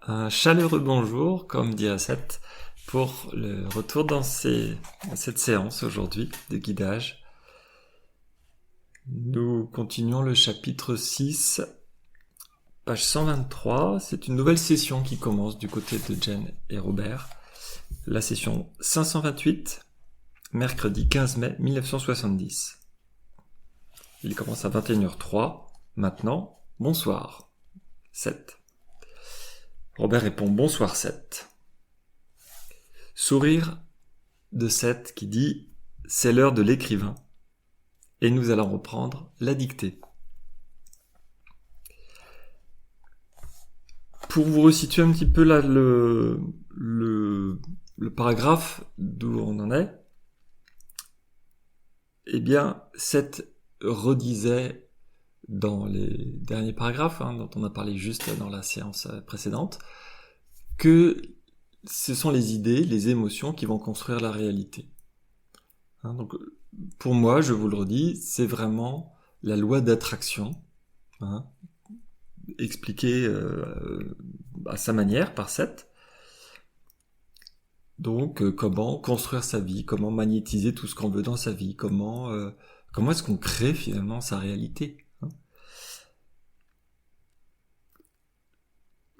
Un chaleureux bonjour, comme dit Asset, pour le retour dans cette séance aujourd'hui de guidage. Nous continuons le chapitre 6, page 123. C'est une nouvelle session qui commence du côté de Jen et Robert. La session 528, mercredi 15 mai 1970. Il commence à 21h03. Maintenant, bonsoir. 7. Robert répond bonsoir 7. Sourire de 7 qui dit c'est l'heure de l'écrivain et nous allons reprendre la dictée. Pour vous resituer un petit peu là le paragraphe d'où on en est, eh bien 7 redisait dans les derniers paragraphes dont on a parlé juste dans la séance précédente que ce sont les idées, les émotions qui vont construire la réalité. Donc, pour moi, je vous le redis, c'est vraiment la loi d'attraction, expliquée à sa manière par Seth. Donc, comment construire sa vie, comment magnétiser tout ce qu'on veut dans sa vie, comment est-ce qu'on crée finalement sa réalité.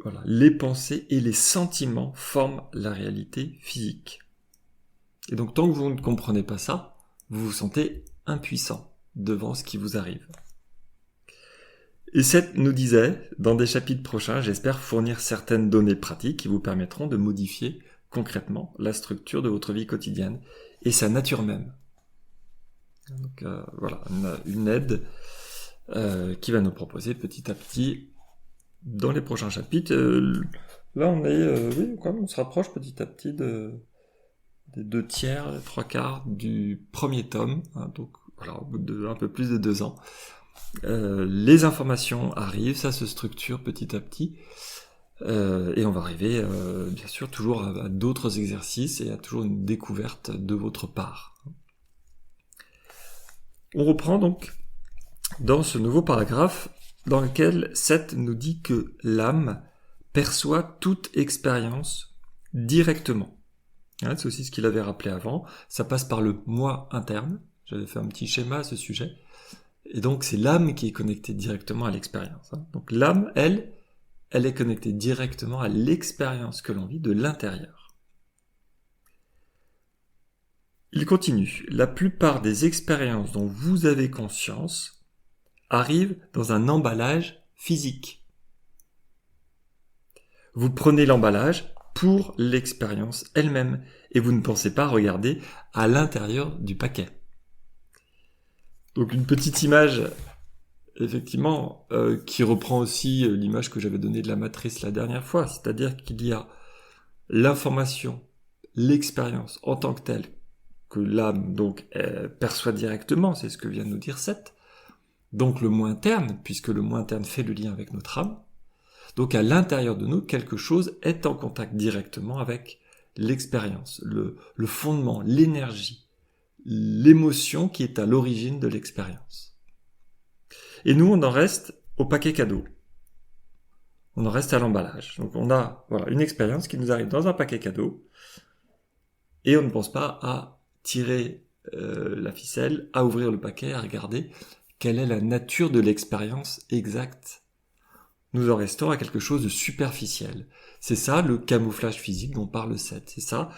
Voilà, les pensées et les sentiments forment la réalité physique. Et donc, tant que vous ne comprenez pas ça, vous vous sentez impuissant devant ce qui vous arrive. Et Seth nous disait, dans des chapitres prochains, j'espère fournir certaines données pratiques qui vous permettront de modifier concrètement la structure de votre vie quotidienne et sa nature même. Donc voilà, une aide qui va nous proposer petit à petit dans les prochains chapitres. Là, on se rapproche petit à petit des 2/3, 3/4 du premier tome. Donc voilà, au bout de un peu plus de 2 ans. Les informations arrivent, ça se structure petit à petit. Et on va arriver, bien sûr, toujours à d'autres exercices et à toujours une découverte de votre part. On reprend donc dans ce nouveau paragraphe dans lequel Seth nous dit que l'âme perçoit toute expérience directement. C'est aussi ce qu'il avait rappelé avant. Ça passe par le moi interne. J'avais fait un petit schéma à ce sujet. Et donc c'est l'âme qui est connectée directement à l'expérience. Donc l'âme, elle est connectée directement à l'expérience que l'on vit de l'intérieur. Il continue. La plupart des expériences dont vous avez conscience arrivent dans un emballage physique. Vous prenez l'emballage pour l'expérience elle-même et vous ne pensez pas regarder à l'intérieur du paquet. Donc une petite image, effectivement, qui reprend aussi l'image que j'avais donnée de la matrice la dernière fois, c'est-à-dire qu'il y a l'information, l'expérience en tant que telle, que l'âme donc perçoit directement, c'est ce que vient de nous dire Seth. Donc le moi interne, puisque le moi interne fait le lien avec notre âme. Donc à l'intérieur de nous, quelque chose est en contact directement avec l'expérience, le fondement, l'énergie, l'émotion qui est à l'origine de l'expérience. Et nous, on en reste au paquet cadeau. On en reste à l'emballage. Donc on a une expérience qui nous arrive dans un paquet cadeau et on ne pense pas à tirer la ficelle, à ouvrir le paquet, à regarder quelle est la nature de l'expérience exacte. Nous en restons à quelque chose de superficiel. C'est ça le camouflage physique dont parle Seth. C'est ça,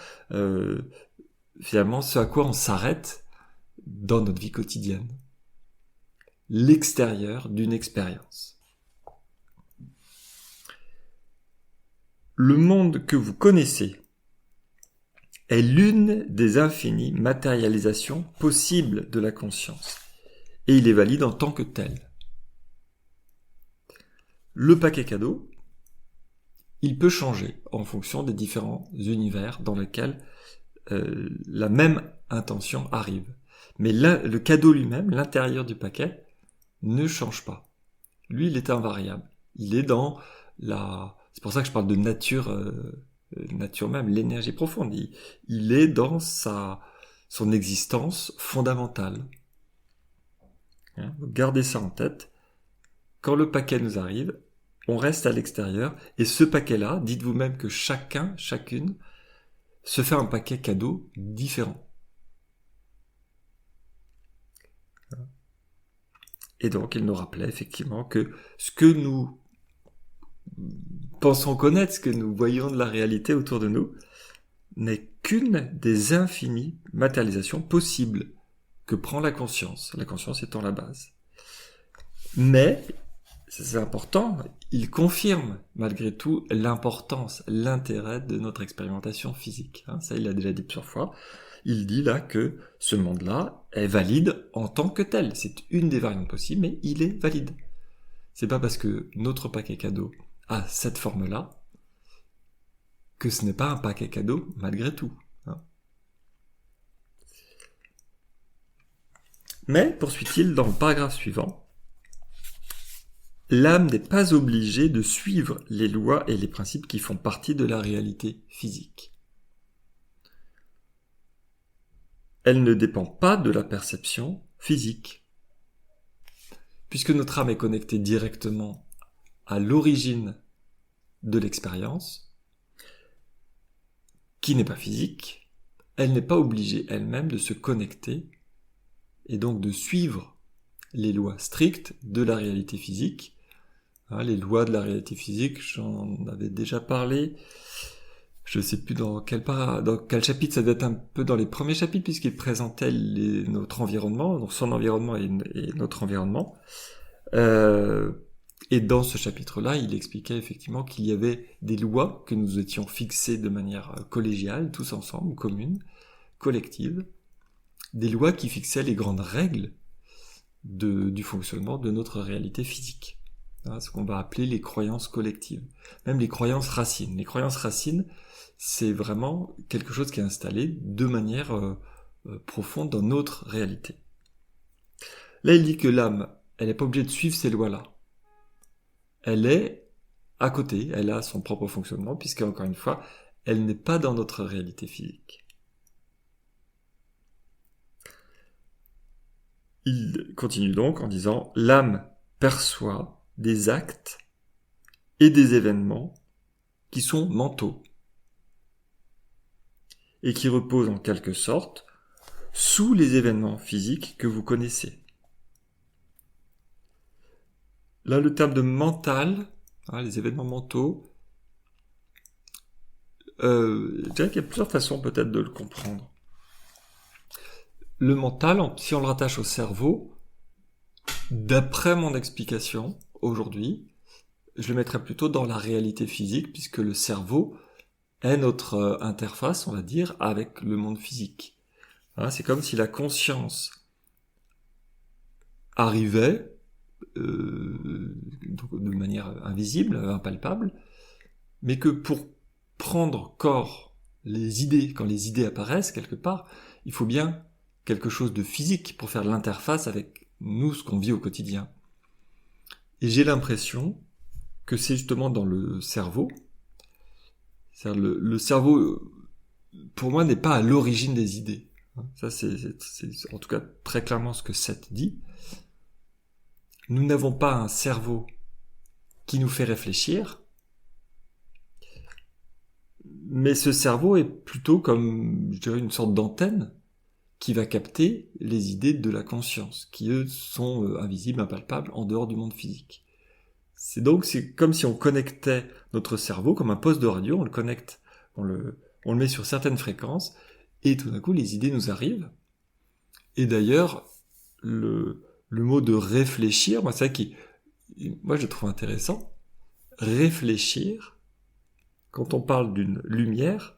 finalement, ce à quoi on s'arrête dans notre vie quotidienne. L'extérieur d'une expérience. Le monde que vous connaissez est l'une des infinies matérialisations possibles de la conscience. Et il est valide en tant que tel. Le paquet cadeau, il peut changer en fonction des différents univers dans lesquels la même intention arrive. Mais le cadeau lui-même, l'intérieur du paquet, ne change pas. Lui, il est invariable. Il est dans c'est pour ça que je parle de nature même, l'énergie profonde. Il est dans son existence fondamentale. Donc gardez ça en tête. Quand le paquet nous arrive, on reste à l'extérieur, et ce paquet-là, dites vous-même que chacun, chacune, se fait un paquet cadeau différent. Et donc, il nous rappelait effectivement que ce que nous pensons connaître, ce que nous voyons de la réalité autour de nous, n'est qu'une des infinies matérialisations possibles que prend la conscience étant la base. Mais, c'est important, il confirme malgré tout l'importance, l'intérêt de notre expérimentation physique. Ça, il l'a déjà dit plusieurs fois. Il dit là que ce monde-là est valide en tant que tel. C'est une des variantes possibles, mais il est valide. C'est pas parce que notre paquet cadeau a cette forme-là que ce n'est pas un paquet cadeau malgré tout. Mais, poursuit-il dans le paragraphe suivant, l'âme n'est pas obligée de suivre les lois et les principes qui font partie de la réalité physique. Elle ne dépend pas de la perception physique. Puisque notre âme est connectée directement à l'origine de l'expérience, qui n'est pas physique, elle n'est pas obligée elle-même de se connecter et donc de suivre les lois strictes de la réalité physique. Les lois de la réalité physique, j'en avais déjà parlé. Je ne sais plus dans quel chapitre, ça doit être un peu dans les premiers chapitres, puisqu'il présentait notre environnement, donc son environnement et notre environnement. Et dans ce chapitre-là, il expliquait effectivement qu'il y avait des lois que nous étions fixées de manière collégiale, tous ensemble, commune, collective, des lois qui fixaient les grandes règles du fonctionnement de notre réalité physique. Ce qu'on va appeler les croyances collectives, même les croyances racines. Les croyances racines, c'est vraiment quelque chose qui est installé de manière profonde dans notre réalité. Là, il dit que l'âme, elle n'est pas obligée de suivre ces lois-là. Elle est à côté, elle a son propre fonctionnement, puisque, encore une fois, elle n'est pas dans notre réalité physique. Il continue donc en disant « L'âme perçoit des actes et des événements qui sont mentaux et qui reposent en quelque sorte sous les événements physiques que vous connaissez. » Là, le terme de mental, les événements mentaux, je dirais qu'il y a plusieurs façons peut-être de le comprendre. Le mental, si on le rattache au cerveau, d'après mon explication aujourd'hui, je le mettrais plutôt dans la réalité physique, puisque le cerveau est notre interface, on va dire, avec le monde physique. C'est comme si la conscience arrivait de manière invisible, impalpable, mais que pour prendre corps les idées, quand les idées apparaissent quelque part, il faut bien quelque chose de physique pour faire l'interface avec nous, ce qu'on vit au quotidien. Et j'ai l'impression que c'est justement dans le cerveau. C'est-à-dire le cerveau, pour moi, n'est pas à l'origine des idées. Ça, c'est en tout cas très clairement ce que Seth dit. Nous n'avons pas un cerveau qui nous fait réfléchir, mais ce cerveau est plutôt comme, je dirais, une sorte d'antenne qui va capter les idées de la conscience, qui eux sont invisibles, impalpables, en dehors du monde physique. C'est comme si on connectait notre cerveau comme un poste de radio, on le connecte, on le met sur certaines fréquences, et tout d'un coup les idées nous arrivent. Et d'ailleurs, le mot de réfléchir, moi c'est ça moi je le trouve intéressant. Réfléchir, quand on parle d'une lumière,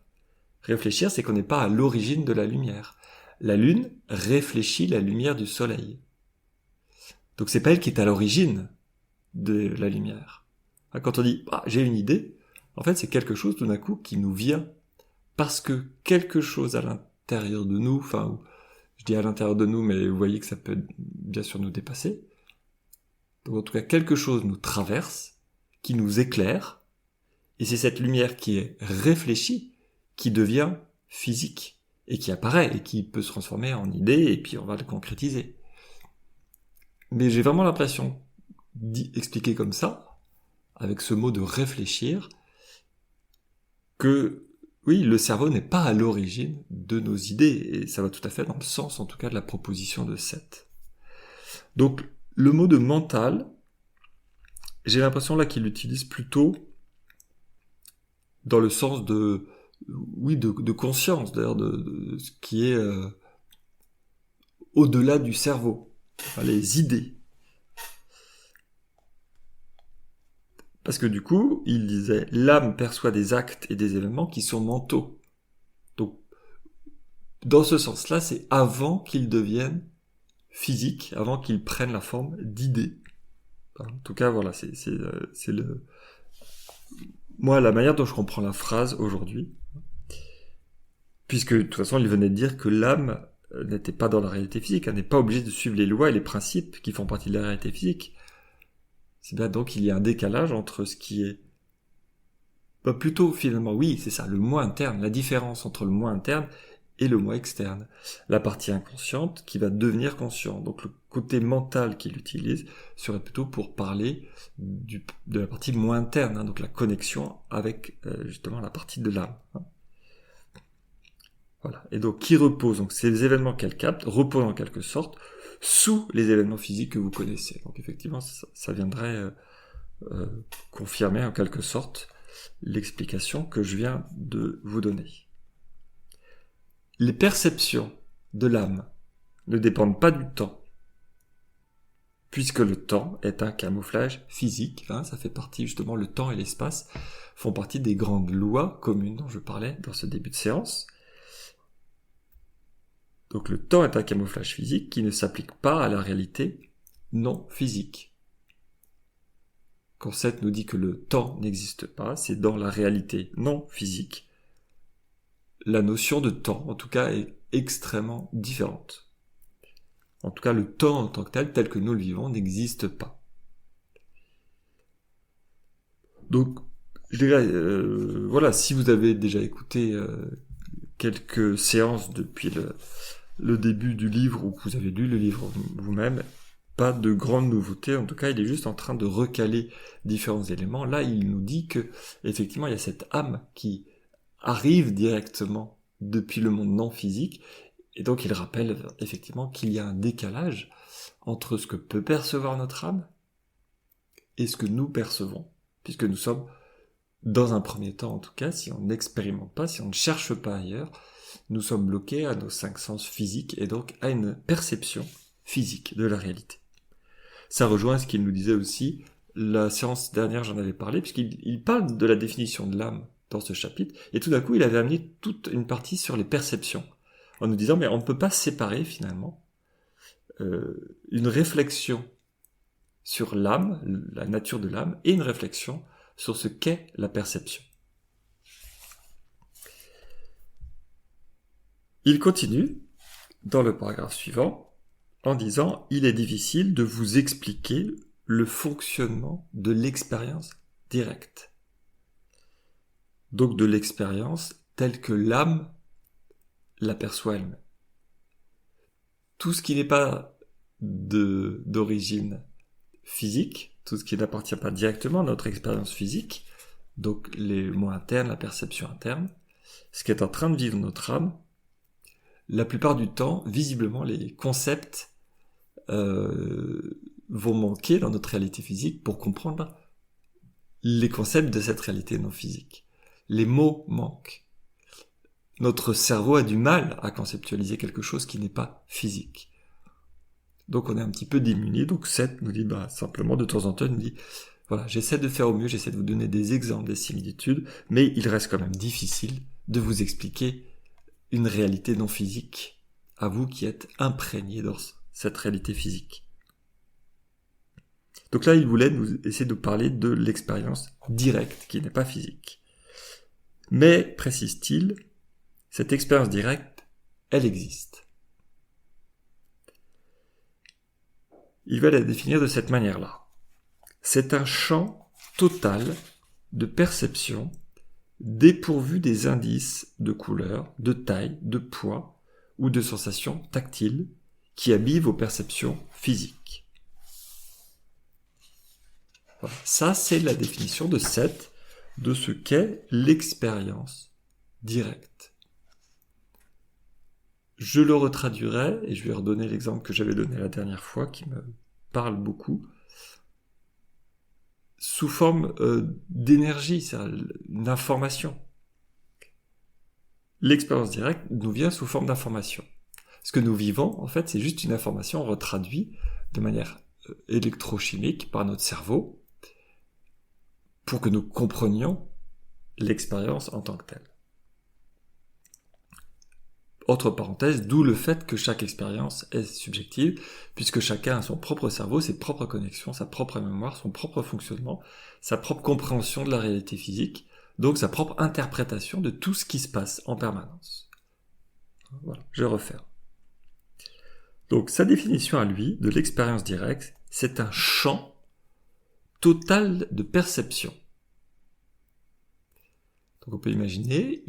réfléchir c'est qu'on n'est pas à l'origine de la lumière. La lune réfléchit la lumière du soleil. Donc c'est pas elle qui est à l'origine de la lumière. Quand on dit « j'ai une idée », en fait c'est quelque chose tout d'un coup qui nous vient parce que quelque chose à l'intérieur de nous, enfin je dis à l'intérieur de nous mais vous voyez que ça peut bien sûr nous dépasser. Donc en tout cas quelque chose nous traverse, qui nous éclaire, et c'est cette lumière qui est réfléchie qui devient physique et qui apparaît et qui peut se transformer en idée et puis on va le concrétiser. Mais j'ai vraiment l'impression expliqué comme ça, avec ce mot de réfléchir, que oui, le cerveau n'est pas à l'origine de nos idées, et ça va tout à fait dans le sens, en tout cas, de la proposition de Seth. Donc, le mot de mental, j'ai l'impression là qu'il l'utilise plutôt dans le sens de, oui, de conscience, d'ailleurs, de ce qui est au-delà du cerveau, enfin, les idées. Parce que du coup, il disait, l'âme perçoit des actes et des événements qui sont mentaux. Donc, dans ce sens-là, c'est avant qu'ils deviennent physiques, avant qu'ils prennent la forme d'idées. En tout cas, voilà, c'est le... Moi, la manière dont je comprends la phrase aujourd'hui, puisque de toute façon, il venait de dire que l'âme n'était pas dans la réalité physique, elle n'est pas obligée de suivre les lois et les principes qui font partie de la réalité physique. C'est bien donc il y a un décalage entre ce qui est... plutôt finalement, oui, c'est ça, le moi interne, la différence entre le moi interne et le moi externe. La partie inconsciente qui va devenir consciente. Donc le côté mental qu'il utilise serait plutôt pour parler de la partie moi interne, donc la connexion avec justement la partie de l'âme. Voilà. Et donc qui repose, donc ces événements qu'elle capte, reposent en quelque sorte sous les événements physiques que vous connaissez. Donc effectivement, ça viendrait confirmer en quelque sorte l'explication que je viens de vous donner. Les perceptions de l'âme ne dépendent pas du temps, puisque le temps est un camouflage physique, ça fait partie justement, le temps et l'espace font partie des grandes lois communes dont je parlais dans ce début de séance. Donc le temps est un camouflage physique qui ne s'applique pas à la réalité non physique. Quand Seth nous dit que le temps n'existe pas, c'est dans la réalité non physique. La notion de temps, en tout cas, est extrêmement différente. En tout cas, le temps en tant que tel que nous le vivons, n'existe pas. Donc, je dirais, voilà, si vous avez déjà écouté quelques séances depuis le début du livre, ou que vous avez lu le livre vous-même, pas de grande nouveauté, en tout cas il est juste en train de recaler différents éléments. Là il nous dit que effectivement il y a cette âme qui arrive directement depuis le monde non physique, et donc il rappelle effectivement qu'il y a un décalage entre ce que peut percevoir notre âme et ce que nous percevons, puisque nous sommes, dans un premier temps en tout cas, si on n'expérimente pas, si on ne cherche pas ailleurs, nous sommes bloqués à nos 5 sens physiques et donc à une perception physique de la réalité. Ça rejoint ce qu'il nous disait aussi, la séance dernière j'en avais parlé, puisqu'il parle de la définition de l'âme dans ce chapitre, et tout d'un coup il avait amené toute une partie sur les perceptions, en nous disant mais on ne peut pas séparer finalement une réflexion sur l'âme, la nature de l'âme, et une réflexion sur ce qu'est la perception. Il continue, dans le paragraphe suivant, en disant « Il est difficile de vous expliquer le fonctionnement de l'expérience directe. » Donc de l'expérience telle que l'âme l'aperçoit elle-même. Tout ce qui n'est pas d'origine physique, tout ce qui n'appartient pas directement à notre expérience physique, donc les mots internes, la perception interne, ce qui est en train de vivre notre âme, la plupart du temps, visiblement, les concepts vont manquer dans notre réalité physique pour comprendre les concepts de cette réalité non physique. Les mots manquent. Notre cerveau a du mal à conceptualiser quelque chose qui n'est pas physique. Donc on est un petit peu démuni. Donc Seth nous dit simplement de temps en temps, il nous dit voilà, j'essaie de faire au mieux, j'essaie de vous donner des exemples, des similitudes, mais il reste quand même difficile de vous expliquer une réalité non physique à vous qui êtes imprégnés dans cette réalité physique. Donc là, il voulait essayer de parler de l'expérience directe, qui n'est pas physique. Mais, précise-t-il, cette expérience directe, elle existe. Il va la définir de cette manière-là. C'est un champ total de perception dépourvu des indices de couleur, de taille, de poids ou de sensations tactiles qui habillent vos perceptions physiques. Voilà. Ça, c'est la définition de Seth de ce qu'est l'expérience directe. Je le retraduirai, et je vais redonner l'exemple que j'avais donné la dernière fois, qui me parle beaucoup, sous forme d'énergie, c'est-à-dire une information. L'expérience directe nous vient sous forme d'information. Ce que nous vivons, en fait, c'est juste une information retraduite de manière électrochimique par notre cerveau pour que nous comprenions l'expérience en tant que telle. Autre parenthèse, d'où le fait que chaque expérience est subjective, puisque chacun a son propre cerveau, ses propres connexions, sa propre mémoire, son propre fonctionnement, sa propre compréhension de la réalité physique, donc sa propre interprétation de tout ce qui se passe en permanence. Voilà, je vais refaire. Donc sa définition à lui de l'expérience directe, c'est un champ total de perception. Donc on peut imaginer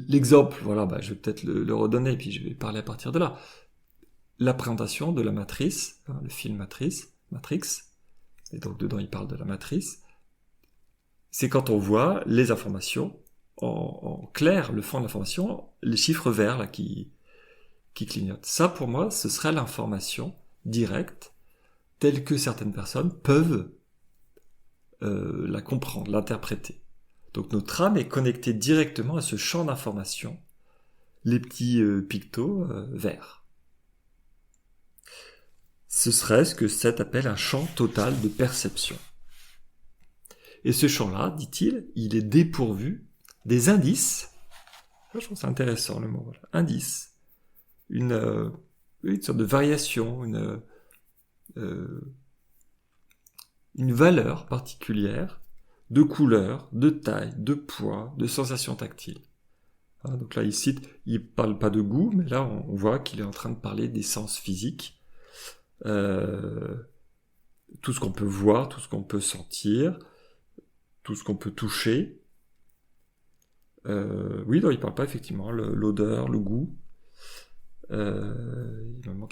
l'exemple, voilà, je vais peut-être le redonner, puis je vais parler à partir de là. La présentation de la matrice, le film Matrix, et donc dedans il parle de la matrice, c'est quand on voit les informations en clair, le fond de l'information, les chiffres verts là, qui clignotent. Ça pour moi, ce serait l'information directe, telle que certaines personnes peuvent la comprendre, l'interpréter. Donc notre âme est connectée directement à ce champ d'information, les petits pictos verts. Ce serait ce que Seth appelle un champ total de perception. Et ce champ-là, dit-il, il est dépourvu des indices. Je trouve ça intéressant le mot. Voilà. Indice. Une sorte de variation, une valeur particulière de couleur, de taille, de poids, de sensation tactile. Donc là, il parle pas de goût, mais là, on voit qu'il est en train de parler des sens physiques. Tout ce qu'on peut voir, tout ce qu'on peut sentir, tout ce qu'on peut toucher. Oui, non, il parle pas effectivement l'odeur, le goût,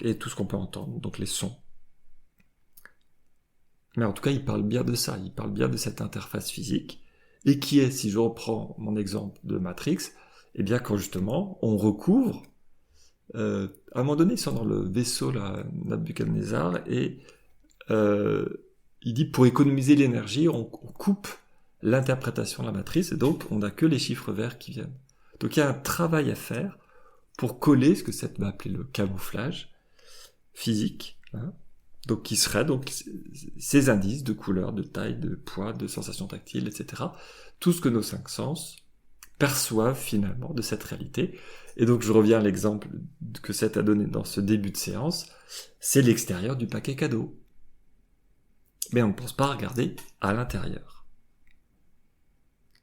et tout ce qu'on peut entendre, donc les sons. Mais en tout cas, il parle bien de ça, il parle bien de cette interface physique, et qui est, si je reprends mon exemple de Matrix, eh bien quand justement on recouvre, à un moment donné, ils sont dans le vaisseau, là, Nabucodonosor, et il dit pour économiser l'énergie, on coupe l'interprétation de la matrice, et donc on n'a que les chiffres verts qui viennent. Donc il y a un travail à faire pour coller ce que Seth va appeler le camouflage physique, donc qui serait donc ces indices de couleur, de taille, de poids, de sensation tactile, etc. Tout ce que nos cinq sens perçoivent finalement de cette réalité. Et donc je reviens à l'exemple que Seth a donné dans ce début de séance, c'est l'extérieur du paquet cadeau. Mais on ne pense pas à regarder à l'intérieur.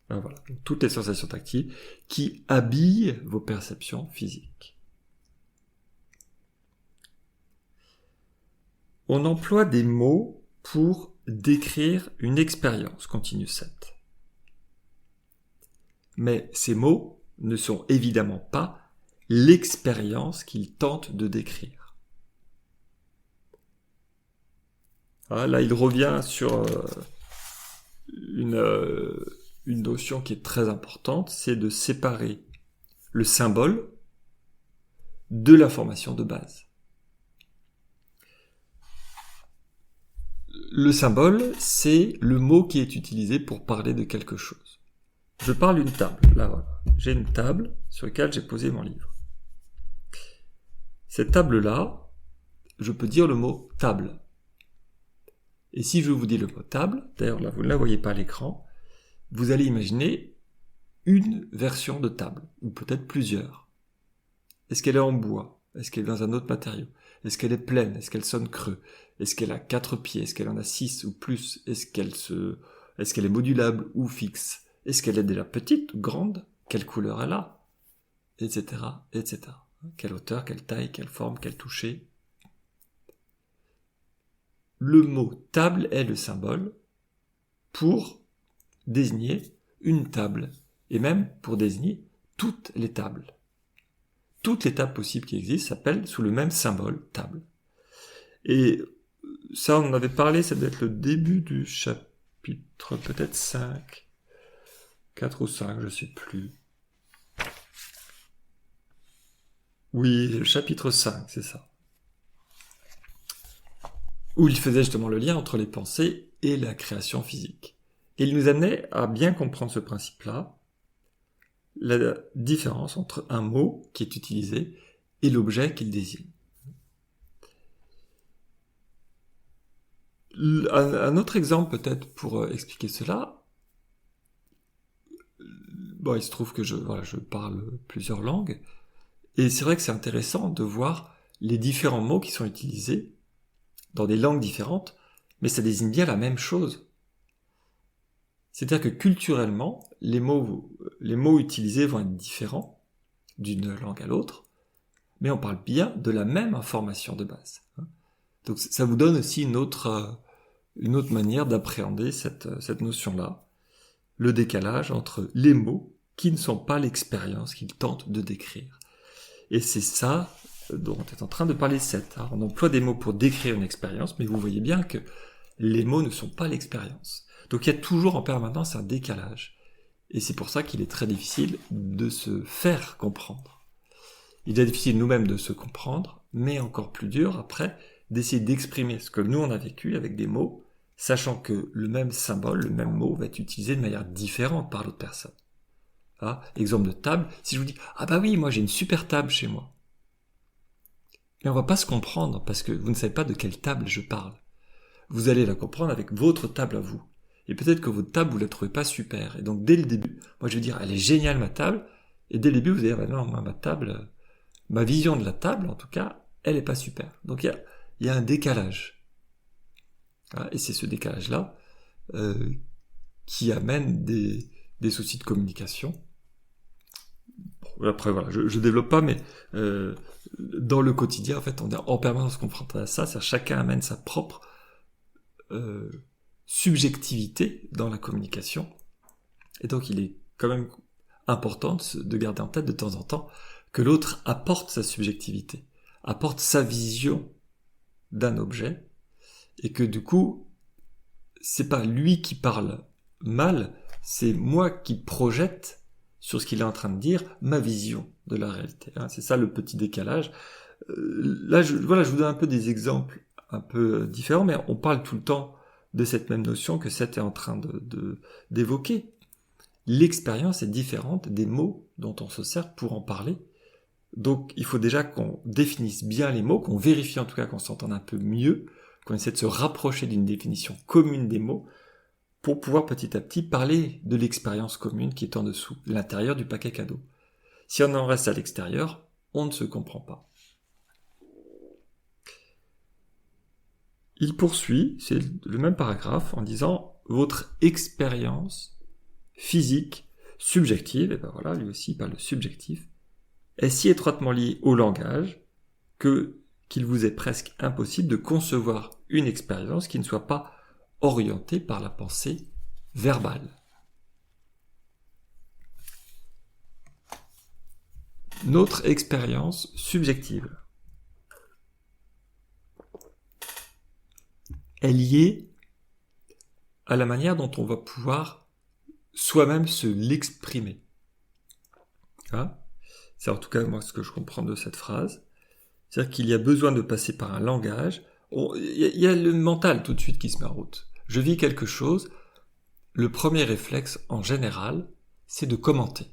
Voilà, donc, toutes les sensations tactiles qui habillent vos perceptions physiques. On emploie des mots pour décrire une expérience, continue Seth. Mais ces mots ne sont évidemment pas l'expérience qu'ils tentent de décrire. Là, il revient sur une notion qui est très importante, c'est de séparer le symbole de l'information de base. Le symbole, c'est le mot qui est utilisé pour parler de quelque chose. Je parle d'une table. Là, voilà. J'ai une table sur laquelle j'ai posé mon livre. Cette table-là, je peux dire le mot table. Et si je vous dis le mot table, d'ailleurs là, vous ne la voyez pas à l'écran, vous allez imaginer une version de table, ou peut-être plusieurs. Est-ce qu'elle est en bois? Est-ce qu'elle est dans un autre matériau? Est-ce qu'elle est pleine? Est-ce qu'elle sonne creux? Est-ce qu'elle a 4 pieds? Est-ce qu'elle en a 6 ou plus? Est-ce qu'elle est modulable ou fixe? Est-ce qu'elle est déjà petite ou grande? Quelle couleur elle a? Etc. etc. Quelle hauteur, quelle taille, quelle forme, quel toucher? Le mot table est le symbole pour désigner une table, et même pour désigner toutes les tables. Toutes les tables possibles qui existent s'appellent sous le même symbole table. Et Ça, on en avait parlé, ça doit être le début du chapitre, peut-être 5. 4 ou 5, je sais plus. Oui, le chapitre 5, c'est ça. Où il faisait justement le lien entre les pensées et la création physique. Et il nous amenait à bien comprendre ce principe-là, la différence entre un mot qui est utilisé et l'objet qu'il désigne. Un autre exemple peut-être pour expliquer cela, bon, il se trouve que je parle plusieurs langues, et c'est vrai que c'est intéressant de voir les différents mots qui sont utilisés dans des langues différentes, mais ça désigne bien la même chose. C'est-à-dire que culturellement, les mots utilisés vont être différents d'une langue à l'autre, mais on parle bien de la même information de base. Donc ça vous donne aussi une autre manière d'appréhender cette notion-là, le décalage entre les mots qui ne sont pas l'expérience qu'ils tentent de décrire. Et c'est ça dont on est en train de parler 7. On emploie des mots pour décrire une expérience, mais vous voyez bien que les mots ne sont pas l'expérience. Donc il y a toujours en permanence un décalage. Et c'est pour ça qu'il est très difficile de se faire comprendre. Il est difficile nous-mêmes de se comprendre, mais encore plus dur après d'essayer d'exprimer ce que nous on a vécu avec des mots, sachant que le même symbole, le même mot va être utilisé de manière différente par l'autre personne. Exemple de table, si je vous dis « Ah bah oui, moi j'ai une super table chez moi », mais on va pas se comprendre parce que vous ne savez pas de quelle table je parle. Vous allez la comprendre avec votre table à vous. Et peut-être que votre table, vous la trouvez pas super. Et donc dès le début, moi je vais dire « Elle est géniale ma table », et dès le début vous allez dire bah « Non, moi ma table, ma vision de la table en tout cas, elle est pas super ». Donc il y a un décalage. Et c'est ce décalage-là qui amène des soucis de communication. Bon, après voilà, je développe pas, mais dans le quotidien, en fait, on est en permanence confronté à ça. C'est-à-dire chacun amène sa propre subjectivité dans la communication. Et donc il est quand même important de garder en tête de temps en temps que l'autre apporte sa subjectivité, apporte sa vision d'un objet, et que du coup, c'est pas lui qui parle mal, c'est moi qui projette sur ce qu'il est en train de dire ma vision de la réalité. C'est ça le petit décalage. Là, je vous donne un peu des exemples un peu différents, mais on parle tout le temps de cette même notion que Seth est en train d'évoquer. L'expérience est différente des mots dont on se sert pour en parler. Donc il faut déjà qu'on définisse bien les mots, qu'on vérifie en tout cas qu'on s'entende un peu mieux, qu'on essaie de se rapprocher d'une définition commune des mots, pour pouvoir petit à petit parler de l'expérience commune qui est en dessous, l'intérieur du paquet cadeau. Si on en reste à l'extérieur, on ne se comprend pas. Il poursuit, c'est le même paragraphe, en disant « Votre expérience physique, subjective », et ben voilà, lui aussi il parle de subjectif, est si étroitement liée au langage qu'il vous est presque impossible de concevoir une expérience qui ne soit pas orientée par la pensée verbale. Notre expérience subjective est liée à la manière dont on va pouvoir soi-même se l'exprimer. C'est en tout cas moi ce que je comprends de cette phrase. C'est-à-dire qu'il y a besoin de passer par un langage. Il y a le mental tout de suite qui se met en route. Je vis quelque chose, le premier réflexe en général, c'est de commenter.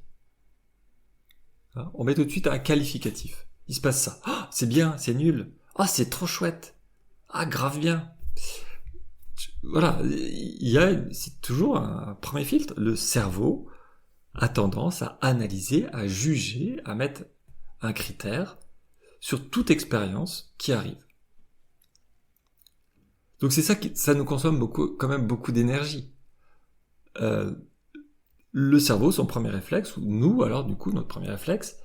On met tout de suite un qualificatif. Il se passe ça. Ah, c'est bien, c'est nul. Ah, c'est trop chouette. Ah, grave bien. Voilà, c'est toujours un premier filtre. Le cerveau a tendance à analyser, à juger, à mettre un critère sur toute expérience qui arrive. Donc c'est ça ça nous consomme quand même beaucoup d'énergie. Le cerveau, son premier réflexe, ou nous, alors du coup, notre premier réflexe,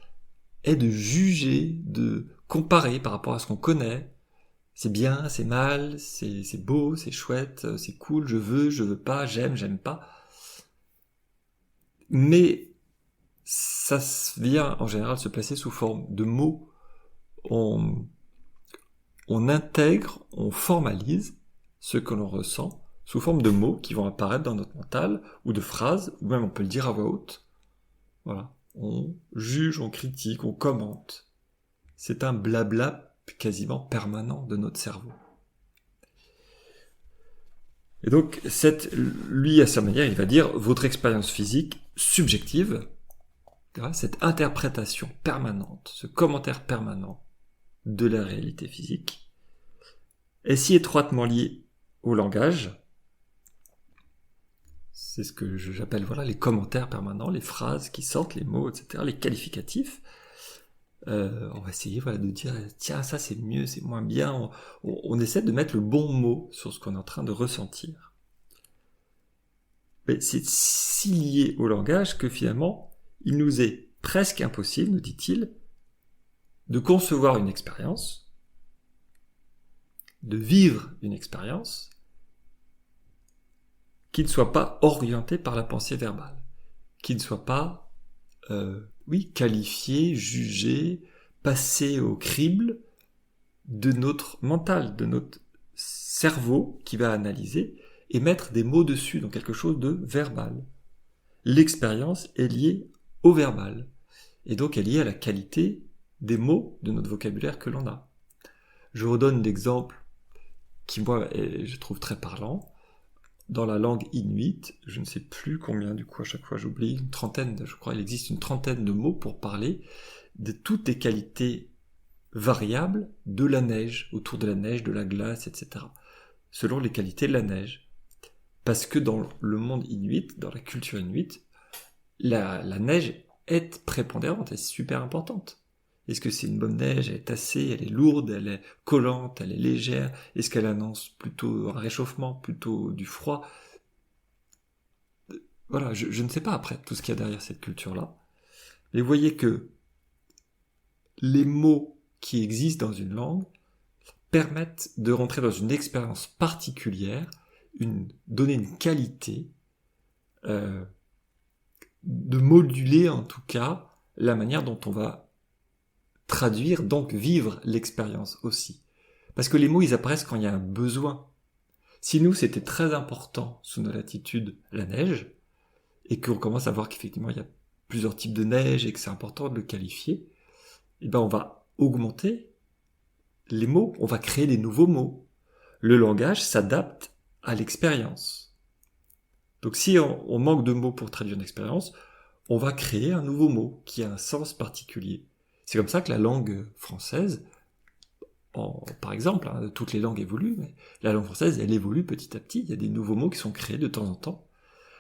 est de juger, de comparer par rapport à ce qu'on connaît. C'est bien, c'est mal, c'est beau, c'est chouette, c'est cool, je veux pas, j'aime pas. Mais ça vient en général se placer sous forme de mots. On intègre, on formalise, ce que l'on ressent sous forme de mots qui vont apparaître dans notre mental, ou de phrases, ou même on peut le dire à voix haute. Voilà. On juge, on critique, on commente. C'est un blabla quasiment permanent de notre cerveau. Et donc, lui, à sa manière, il va dire, votre expérience physique subjective, cette interprétation permanente, ce commentaire permanent de la réalité physique, est si étroitement liée au langage, c'est ce que j'appelle les commentaires permanents, les phrases qui sortent, les mots, etc., les qualificatifs. On va essayer de dire, tiens, ça c'est mieux, c'est moins bien. On essaie de mettre le bon mot sur ce qu'on est en train de ressentir. Mais c'est si lié au langage que finalement, il nous est presque impossible, nous dit-il, de concevoir une expérience, de vivre une expérience, qui ne soit pas orientée par la pensée verbale, qui ne soit pas, qualifiée, jugée, passée au crible de notre mental, de notre cerveau qui va analyser et mettre des mots dessus, donc quelque chose de verbal. L'expérience est liée au verbal, et donc elle est liée à la qualité des mots de notre vocabulaire que l'on a. Je redonne l'exemple qui, moi, je trouve très parlant. Dans la langue inuit, je ne sais plus combien, du coup, à chaque fois j'oublie, une trentaine, je crois, il existe une trentaine de mots pour parler de toutes les qualités variables de la neige, autour de la neige, de la glace, etc. Selon les qualités de la neige. Parce que dans le monde inuit, dans la culture inuit, la neige est prépondérante, elle est super importante. Est-ce que c'est une bonne neige, elle est tassée, elle est lourde, elle est collante, elle est légère? Est-ce qu'elle annonce plutôt un réchauffement, plutôt du froid? Voilà, je ne sais pas après tout ce qu'il y a derrière cette culture-là. Mais vous voyez que les mots qui existent dans une langue permettent de rentrer dans une expérience particulière, donner une qualité, de moduler en tout cas la manière dont on va traduire, donc vivre l'expérience aussi. Parce que les mots, ils apparaissent quand il y a un besoin. Si nous, c'était très important sous nos latitudes, la neige, et qu'on commence à voir qu'effectivement il y a plusieurs types de neige et que c'est important de le qualifier, on va augmenter les mots, on va créer des nouveaux mots. Le langage s'adapte à l'expérience. Donc si on manque de mots pour traduire une expérience, on va créer un nouveau mot qui a un sens particulier. C'est comme ça que la langue française, par exemple, toutes les langues évoluent, mais la langue française, elle évolue petit à petit. Il y a des nouveaux mots qui sont créés de temps en temps,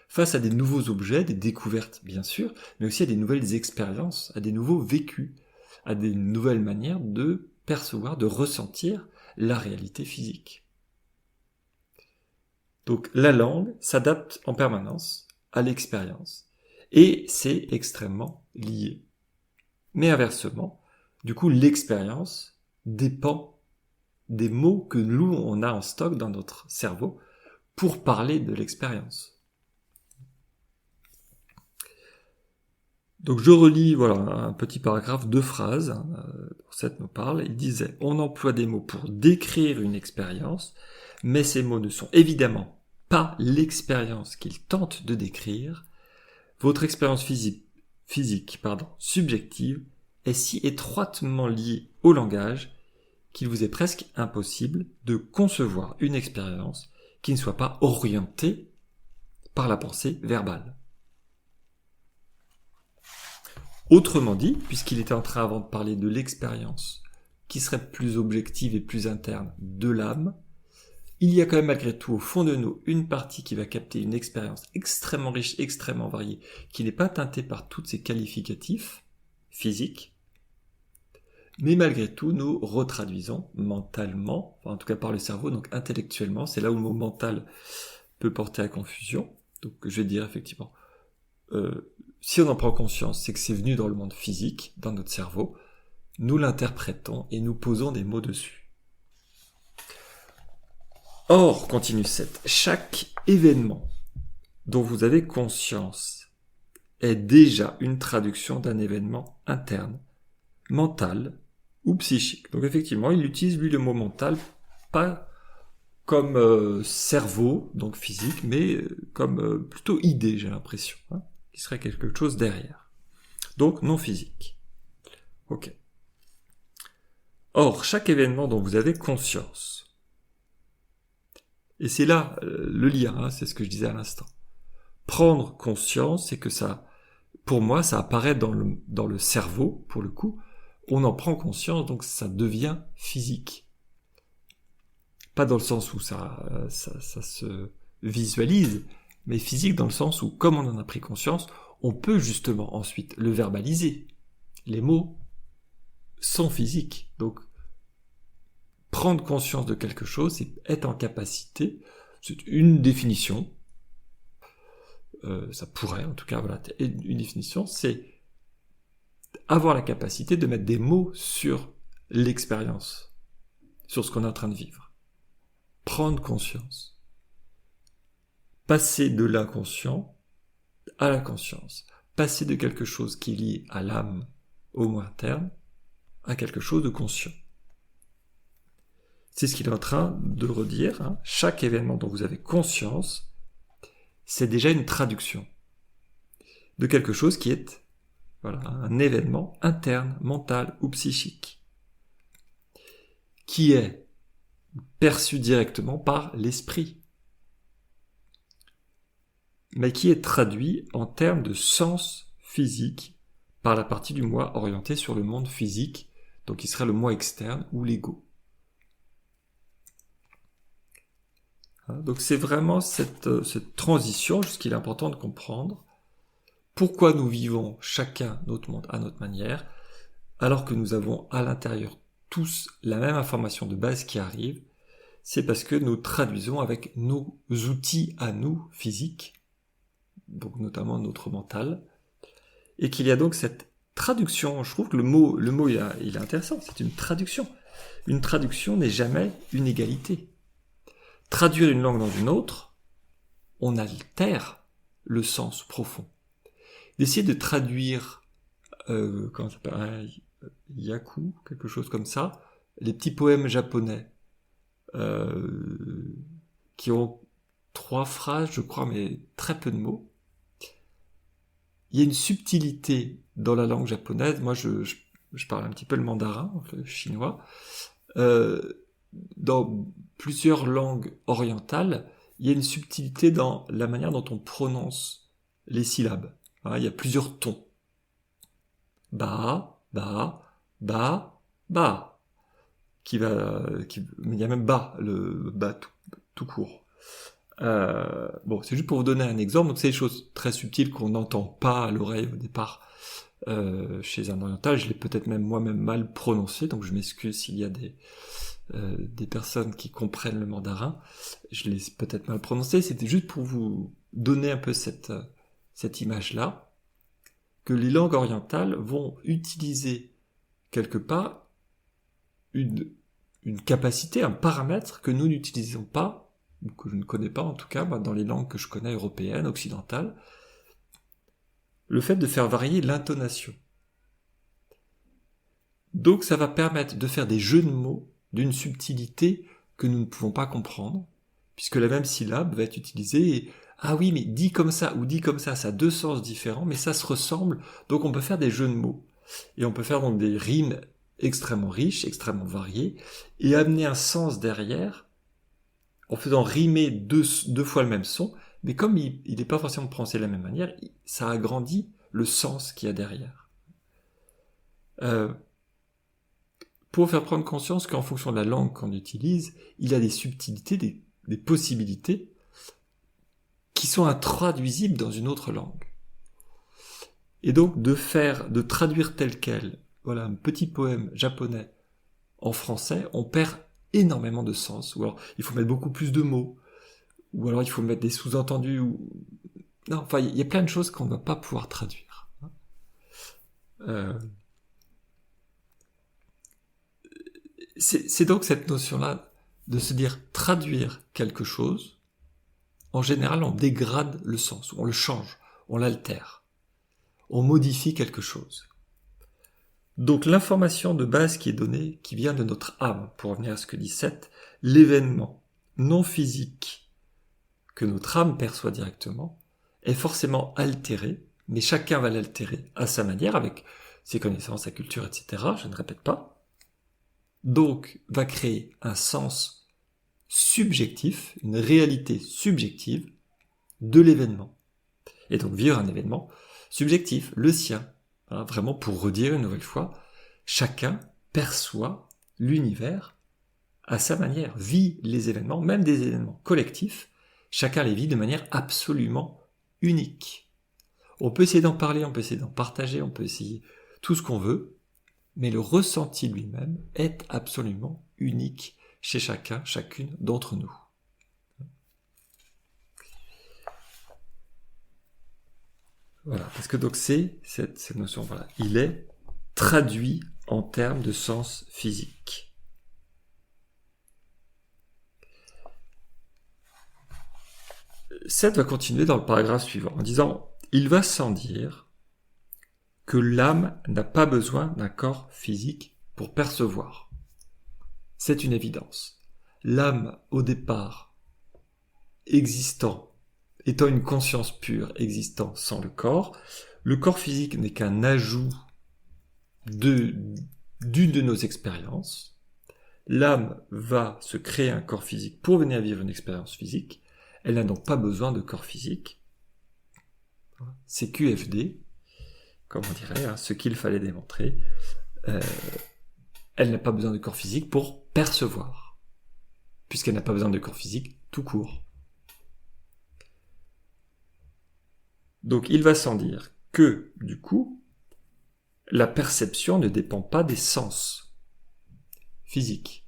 face à des nouveaux objets, des découvertes, bien sûr, mais aussi à des nouvelles expériences, à des nouveaux vécus, à des nouvelles manières de percevoir, de ressentir la réalité physique. Donc la langue s'adapte en permanence à l'expérience, et c'est extrêmement lié. Mais inversement, du coup, l'expérience dépend des mots que nous, on a en stock dans notre cerveau pour parler de l'expérience. Donc je relis un petit paragraphe, 2 phrases, Seth nous parle, il disait « On emploie des mots pour décrire une expérience, mais ces mots ne sont évidemment pas l'expérience qu'ils tentent de décrire. Votre expérience subjective, est si étroitement liée au langage qu'il vous est presque impossible de concevoir une expérience qui ne soit pas orientée par la pensée verbale. » Autrement dit, puisqu'il était en train avant de parler de l'expérience qui serait plus objective et plus interne de l'âme, il y a quand même malgré tout au fond de nous une partie qui va capter une expérience extrêmement riche, extrêmement variée, qui n'est pas teintée par tous ces qualificatifs physiques, mais malgré tout nous retraduisons mentalement, en tout cas par le cerveau, donc intellectuellement, c'est là où le mot mental peut porter à confusion, donc je vais dire effectivement, si on en prend conscience, c'est que c'est venu dans le monde physique, dans notre cerveau, nous l'interprétons et nous posons des mots dessus. Or, continue Seth, chaque événement dont vous avez conscience est déjà une traduction d'un événement interne, mental ou psychique. Donc effectivement, il utilise lui le mot mental, pas comme cerveau, donc physique, mais comme plutôt idée, j'ai l'impression, hein, qui serait quelque chose derrière. Donc non physique. Ok. Or, chaque événement dont vous avez conscience, et c'est là le lien, hein, c'est ce que je disais à l'instant. Prendre conscience, c'est que ça, pour moi, ça apparaît dans le cerveau, pour le coup, on en prend conscience, donc ça devient physique. Pas dans le sens où ça se visualise, mais physique dans le sens où, comme on en a pris conscience, on peut justement ensuite le verbaliser. Les mots sont physiques. Donc, prendre conscience de quelque chose, c'est être en capacité, c'est une définition, ça pourrait, en tout cas, voilà, une définition, c'est avoir la capacité de mettre des mots sur l'expérience, sur ce qu'on est en train de vivre. Prendre conscience. Passer de l'inconscient à la conscience. Passer de quelque chose qui est lié à l'âme, au moi interne, à quelque chose de conscient. C'est ce qu'il est en train de redire. Hein. Chaque événement dont vous avez conscience, c'est déjà une traduction de quelque chose qui est un événement interne, mental ou psychique, qui est perçu directement par l'esprit, mais qui est traduit en termes de sens physique par la partie du moi orientée sur le monde physique, donc qui serait le moi externe ou l'ego. Donc c'est vraiment cette transition qu'il est important de comprendre. Pourquoi nous vivons chacun notre monde à notre manière, alors que nous avons à l'intérieur tous la même information de base qui arrive, c'est parce que nous traduisons avec nos outils à nous, physiques, donc notamment notre mental, et qu'il y a donc cette traduction. Je trouve que le mot il est intéressant, c'est une traduction. Une traduction n'est jamais une égalité. Traduire une langue dans une autre, on altère le sens profond. D'essayer de traduire, comment ça s'appelle, yaku, quelque chose comme ça, les petits poèmes japonais, qui ont 3 phrases, je crois, mais très peu de mots. Il y a une subtilité dans la langue japonaise. Moi, je parle un petit peu le mandarin, le chinois. Dans plusieurs langues orientales, il y a une subtilité dans la manière dont on prononce les syllabes. Il y a plusieurs tons. Ba, ba, ba, ba. Mais il y a même ba, le ba tout court. Bon, c'est juste pour vous donner un exemple. Donc, c'est des choses très subtiles qu'on n'entend pas à l'oreille au départ chez un oriental. Je l'ai peut-être même moi-même mal prononcé, donc je m'excuse s'il y a des personnes qui comprennent le mandarin. Je l'ai peut-être mal prononcé. C'était juste pour vous donner un peu cette image-là, que les langues orientales vont utiliser quelque part une capacité, un paramètre que nous n'utilisons pas, ou que je ne connais pas en tout cas, dans les langues que je connais européennes, occidentales, le fait de faire varier l'intonation. Donc ça va permettre de faire des jeux de mots d'une subtilité que nous ne pouvons pas comprendre, puisque la même syllabe va être utilisée et ah oui, mais dit comme ça ou dit comme ça a 2 sens différents, mais ça se ressemble, donc on peut faire des jeux de mots. Et on peut faire donc des rimes extrêmement riches, extrêmement variées, et amener un sens derrière, en faisant rimer 2 fois le même son, mais comme il n'est pas forcément prononcé de la même manière, ça agrandit le sens qu'il y a derrière. Pour faire prendre conscience qu'en fonction de la langue qu'on utilise, il y a des subtilités, des possibilités, qui sont intraduisibles dans une autre langue. Et donc de traduire tel quel, un petit poème japonais en français, on perd énormément de sens. Ou alors il faut mettre beaucoup plus de mots, ou alors il faut mettre des sous-entendus. Non, enfin il y a plein de choses qu'on ne va pas pouvoir traduire. C'est donc cette notion-là de se dire traduire quelque chose. En général, on dégrade le sens, on le change, on l'altère, on modifie quelque chose. Donc l'information de base qui est donnée, qui vient de notre âme, pour revenir à ce que dit Seth, l'événement non physique que notre âme perçoit directement est forcément altéré, mais chacun va l'altérer à sa manière, avec ses connaissances, sa culture, etc. Je ne répète pas. Donc, va créer un sens subjectif, une réalité subjective de l'événement. Et donc vivre un événement subjectif, le sien. Vraiment, pour redire une nouvelle fois, chacun perçoit l'univers à sa manière, vit les événements, même des événements collectifs, chacun les vit de manière absolument unique. On peut essayer d'en parler, on peut essayer d'en partager, on peut essayer tout ce qu'on veut, mais le ressenti lui-même est absolument unique chez chacun, chacune d'entre nous. Voilà, parce que donc c'est cette notion, voilà, il est traduit en termes de sens physique. Seth va continuer dans le paragraphe suivant en disant « Il va sans dire que l'âme n'a pas besoin d'un corps physique pour percevoir. C'est une évidence. L'âme, au départ, étant une conscience pure, existant sans le corps physique n'est qu'un ajout d'une de nos expériences. L'âme va se créer un corps physique pour venir vivre une expérience physique. Elle n'a donc pas besoin de corps physique. C'est QFD, comme on dirait, ce qu'il fallait démontrer. Elle n'a pas besoin de corps physique pour percevoir, puisqu'elle n'a pas besoin de corps physique tout court. Donc il va sans dire que, du coup, la perception ne dépend pas des sens physiques.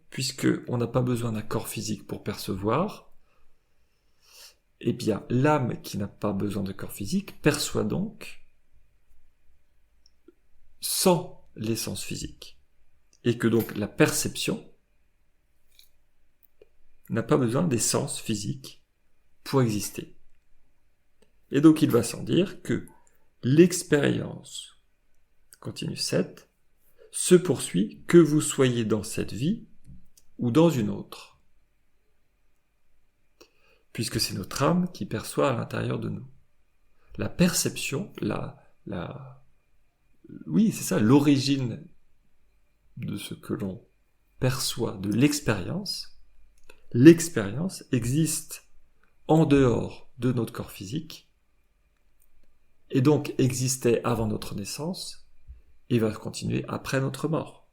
Puisque on n'a pas besoin d'un corps physique pour percevoir, eh bien l'âme qui n'a pas besoin de corps physique perçoit donc sans les sens physiques. Et que donc la perception n'a pas besoin des sens physiques pour exister. Et donc il va sans dire que l'expérience, continue 7, se poursuit que vous soyez dans cette vie ou dans une autre. Puisque c'est notre âme qui perçoit à l'intérieur de nous. La perception, oui, c'est ça, l'origine de ce que l'on perçoit de l'expérience existe en dehors de notre corps physique, et donc existait avant notre naissance, et va continuer après notre mort.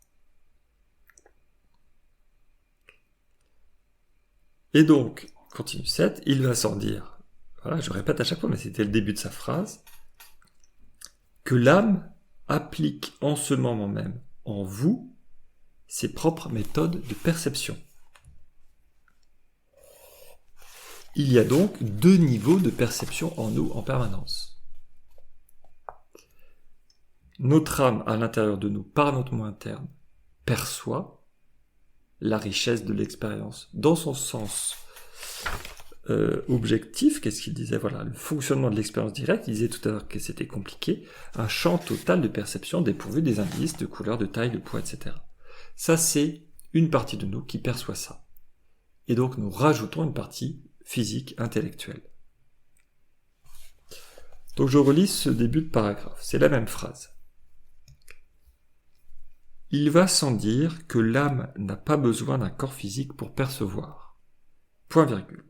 Et donc, continue 7, il va sans dire, voilà, je répète à chaque fois, mais c'était le début de sa phrase, que l'âme applique en ce moment même, en vous, ses propres méthodes de perception. Il y a donc 2 niveaux de perception en nous en permanence. Notre âme, à l'intérieur de nous, par notre moi interne, perçoit la richesse de l'expérience dans son sens objectif. Qu'est-ce qu'il disait? Voilà, le fonctionnement de l'expérience directe. Il disait tout à l'heure que c'était compliqué. Un champ total de perception dépourvu des indices de couleur, de taille, de poids, etc. Ça, c'est une partie de nous qui perçoit ça. Et donc, nous rajoutons une partie physique, intellectuelle. Donc, je relis ce début de paragraphe. C'est la même phrase. Il va sans dire que l'âme n'a pas besoin d'un corps physique pour percevoir. Point virgule.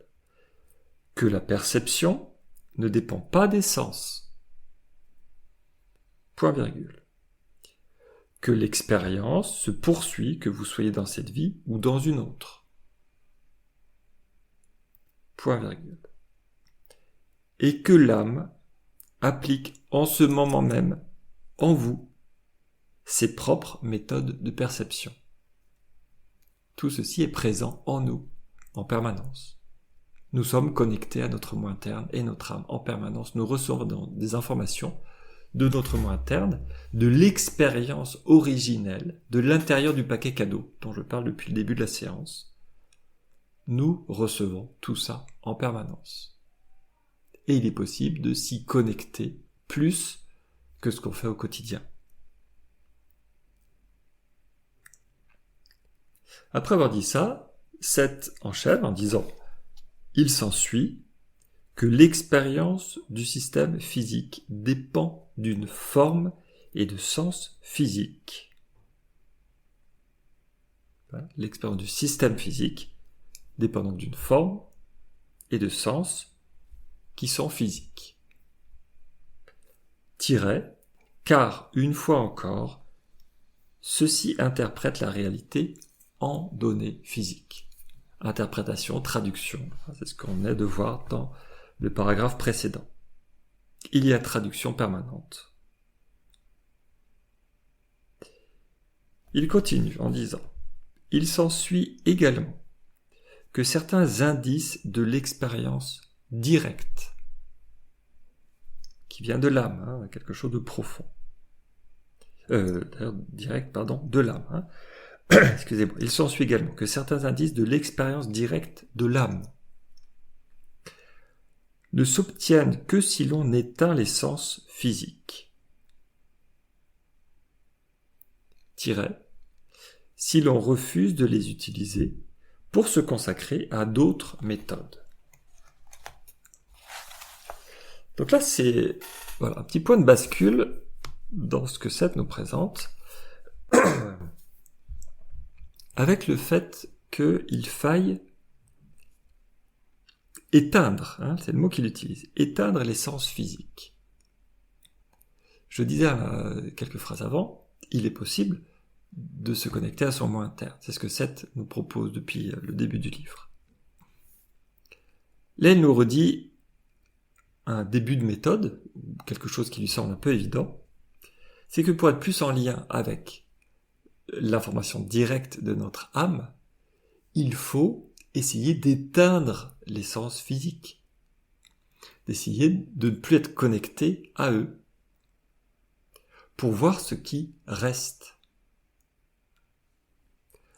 Que la perception ne dépend pas des sens. Point virgule. Que l'expérience se poursuit, que vous soyez dans cette vie ou dans une autre. Point virgule. Et que l'âme applique en ce moment même, en vous, ses propres méthodes de perception. Tout ceci est présent en nous, en permanence. Nous sommes connectés à notre moi interne et notre âme en permanence. Nous recevons des informations de notre moi interne, de l'expérience originelle, de l'intérieur du paquet cadeau, dont je parle depuis le début de la séance. Nous recevons tout ça en permanence. Et il est possible de s'y connecter plus que ce qu'on fait au quotidien. Après avoir dit ça, Seth enchaîne en disant « Il s'ensuit que l'expérience du système physique dépend d'une forme et de sens physique. » L'expérience du système physique dépend donc d'une forme et de sens qui sont physiques. Tiret, car une fois encore, ceci interprète la réalité en données physiques. Interprétation, traduction, c'est ce qu'on venait de voir dans le paragraphe précédent. Il y a traduction permanente. Il continue en disant « Il s'ensuit également que certains indices de l'expérience directe, qui vient de l'âme, quelque chose de profond, de l'âme, excusez-moi, il s'ensuit également que certains indices de l'expérience directe de l'âme ne s'obtiennent que si l'on éteint les sens physiques. Si l'on refuse de les utiliser pour se consacrer à d'autres méthodes. Donc là, c'est un petit point de bascule dans ce que Seth nous présente, avec le fait qu'il faille éteindre, c'est le mot qu'il utilise, éteindre les sens physiques. Je disais quelques phrases avant, il est possible de se connecter à son moi interne. C'est ce que Seth nous propose depuis le début du livre. Là, il nous redit un début de méthode, quelque chose qui lui semble un peu évident, c'est que pour être plus en lien avec l'information directe de notre âme, il faut essayer d'éteindre les sens physiques, d'essayer de ne plus être connecté à eux, pour voir ce qui reste.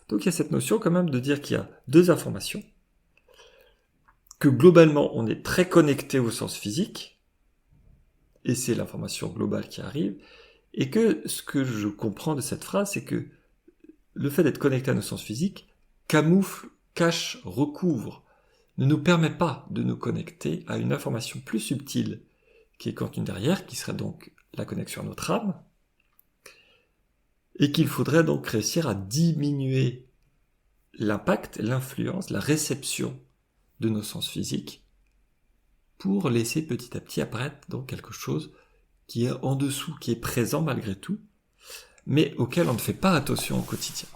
Donc il y a cette notion quand même de dire qu'il y a deux informations, que globalement on est très connecté au sens physique, et c'est l'information globale qui arrive, et que ce que je comprends de cette phrase, c'est que le fait d'être connecté à nos sens physiques camoufle, cache, recouvre, ne nous permet pas de nous connecter à une information plus subtile qui est contenue derrière, qui serait donc la connexion à notre âme, et qu'il faudrait donc réussir à diminuer l'impact, l'influence, la réception de nos sens physiques pour laisser petit à petit apparaître donc quelque chose qui est en dessous, qui est présent malgré tout, mais auquel on ne fait pas attention au quotidien.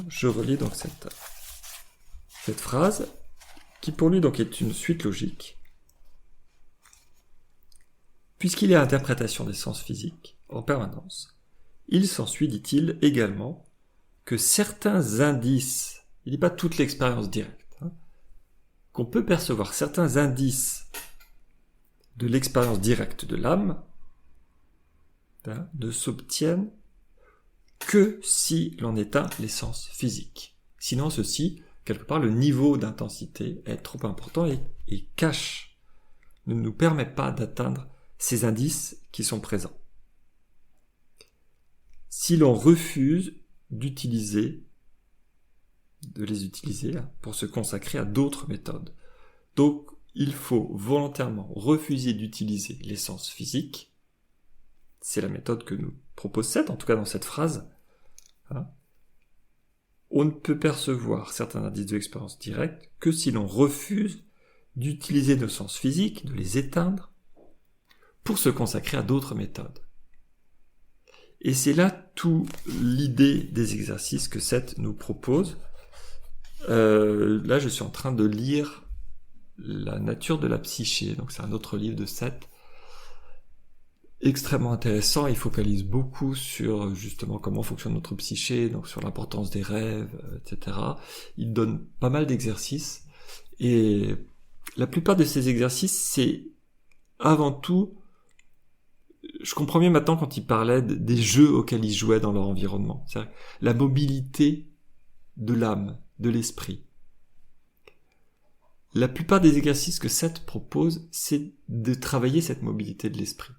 Je relis donc cette phrase, qui pour lui donc est une suite logique. Puisqu'il y a interprétation des sens physiques en permanence, il s'ensuit, dit-il, également que certains indices, il n'est pas toute l'expérience directe, qu'on peut percevoir certains indices de l'expérience directe de l'âme, ne s'obtiennent que si l'on éteint les sens physiques. Sinon, ceci, quelque part, le niveau d'intensité est trop important et cache, ne nous permet pas d'atteindre ces indices qui sont présents. Si l'on refuse de les utiliser pour se consacrer à d'autres méthodes. Donc, il faut volontairement refuser d'utiliser les sens physiques. C'est la méthode que nous propose Seth, en tout cas dans cette phrase. On ne peut percevoir certains indices de l'expérience directe que si l'on refuse d'utiliser nos sens physiques, de les éteindre, pour se consacrer à d'autres méthodes. Et c'est là toute l'idée des exercices que Seth nous propose. Là, je suis en train de lire La nature de la psyché, donc c'est un autre livre de Seth, extrêmement intéressant. Il focalise beaucoup sur justement comment fonctionne notre psyché, donc sur l'importance des rêves, etc. Il donne pas mal d'exercices, et la plupart de ces exercices, c'est avant tout, je comprends mieux maintenant quand il parlait des jeux auxquels ils jouaient dans leur environnement. C'est-à-dire la mobilité de l'âme, de l'esprit. La plupart des exercices que Seth propose, c'est de travailler cette mobilité de l'esprit.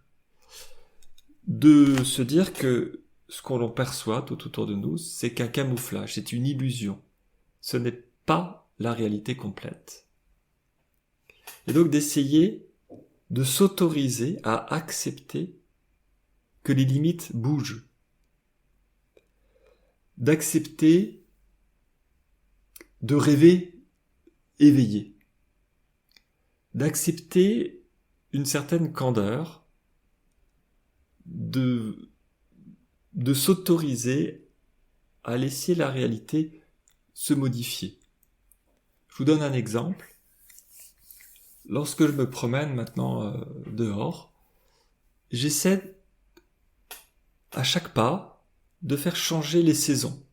De se dire que ce qu'on perçoit tout autour de nous, c'est qu'un camouflage, c'est une illusion. Ce n'est pas la réalité complète. Et donc d'essayer de s'autoriser à accepter que les limites bougent. D'accepter de rêver éveillé. D'accepter une certaine candeur, de s'autoriser à laisser la réalité se modifier. Je vous donne un exemple. Lorsque je me promène maintenant dehors, j'essaie à chaque pas de faire changer les saisons,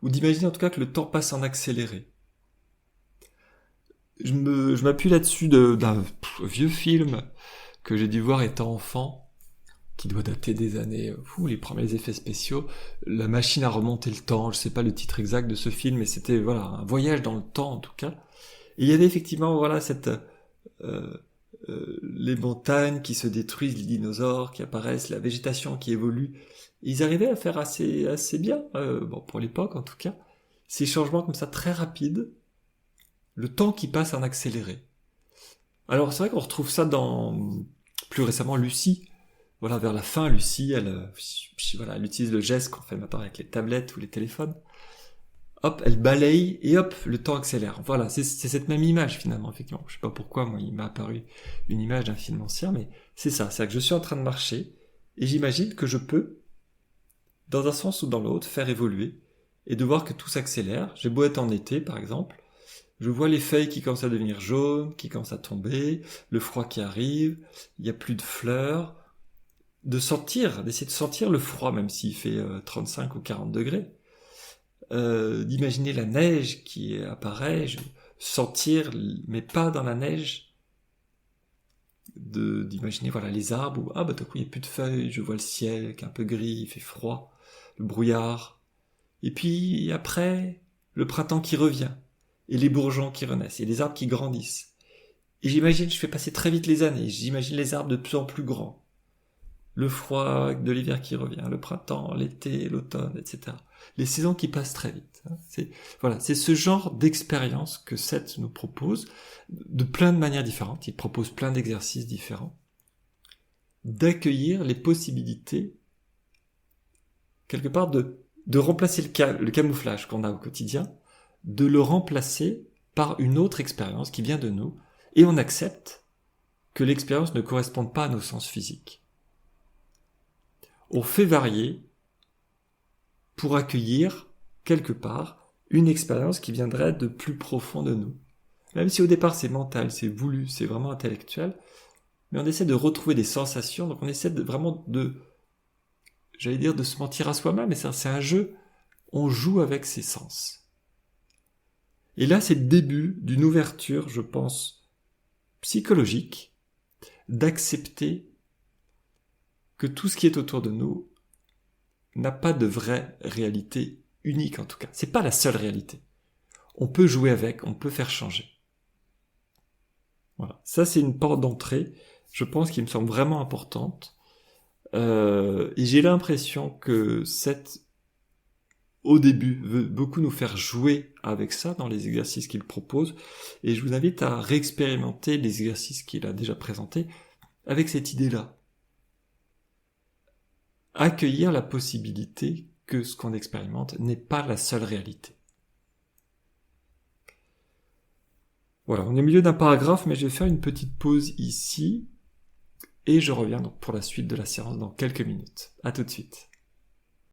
ou d'imaginer en tout cas que le temps passe en accéléré. Je m'appuie là-dessus d'un vieux film que j'ai dû voir étant enfant, qui doit dater des années, les premiers effets spéciaux, la machine à remonter le temps, je sais pas le titre exact de ce film, mais c'était un voyage dans le temps en tout cas. Et il y avait effectivement cette les montagnes qui se détruisent, les dinosaures qui apparaissent, la végétation qui évolue. Ils arrivaient à faire assez bien, pour l'époque en tout cas, ces changements comme ça très rapides, le temps qui passe en accéléré. Alors c'est vrai qu'on retrouve ça dans, plus récemment, Lucie. Vers la fin, Lucie, elle utilise le geste qu'on fait maintenant avec les tablettes ou les téléphones. Hop, elle balaye et hop, le temps accélère. Voilà, c'est cette même image finalement, effectivement. Je sais pas pourquoi, moi, il m'a apparu une image d'un film ancien, mais c'est ça. C'est-à-dire que je suis en train de marcher et j'imagine que je peux, dans un sens ou dans l'autre, faire évoluer et de voir que tout s'accélère. J'ai beau être en été, par exemple, je vois les feuilles qui commencent à devenir jaunes, qui commencent à tomber, le froid qui arrive, il n'y a plus de fleurs, d'essayer de sentir le froid, même s'il fait 35 ou 40 degrés. D'imaginer la neige qui apparaît, sentir mes pas dans la neige, d'imaginer les arbres où d'un coup il n'y a plus de feuilles, je vois le ciel qui est un peu gris, il fait froid, le brouillard, et puis après le printemps qui revient, et les bourgeons qui renaissent, et les arbres qui grandissent, et j'imagine, je fais passer très vite les années, j'imagine les arbres de plus en plus grands, le froid de l'hiver qui revient, le printemps, l'été, l'automne, etc. Les saisons qui passent très vite. C'est ce genre d'expérience que Seth nous propose, de plein de manières différentes. Il propose plein d'exercices différents, d'accueillir les possibilités, quelque part, de remplacer le camouflage qu'on a au quotidien, de le remplacer par une autre expérience qui vient de nous, et on accepte que l'expérience ne corresponde pas à nos sens physiques. On fait varier pour accueillir, quelque part, une expérience qui viendrait de plus profond de nous. Même si au départ c'est mental, c'est voulu, c'est vraiment intellectuel, mais on essaie de retrouver des sensations, donc on essaie de se mentir à soi-même, mais c'est un jeu, on joue avec ses sens. Et là c'est le début d'une ouverture, je pense, psychologique, d'accepter que tout ce qui est autour de nous n'a pas de vraie réalité unique en tout cas. C'est pas la seule réalité. On peut jouer avec, on peut faire changer. Voilà. Ça c'est une porte d'entrée, je pense, qui me semble vraiment importante. Et j'ai l'impression que au début, veut beaucoup nous faire jouer avec ça dans les exercices qu'il propose. Et je vous invite à réexpérimenter les exercices qu'il a déjà présentés avec cette idée-là. Accueillir la possibilité que ce qu'on expérimente n'est pas la seule réalité. Voilà, on est au milieu d'un paragraphe, mais je vais faire une petite pause ici, et je reviens donc pour la suite de la séance dans quelques minutes. À tout de suite.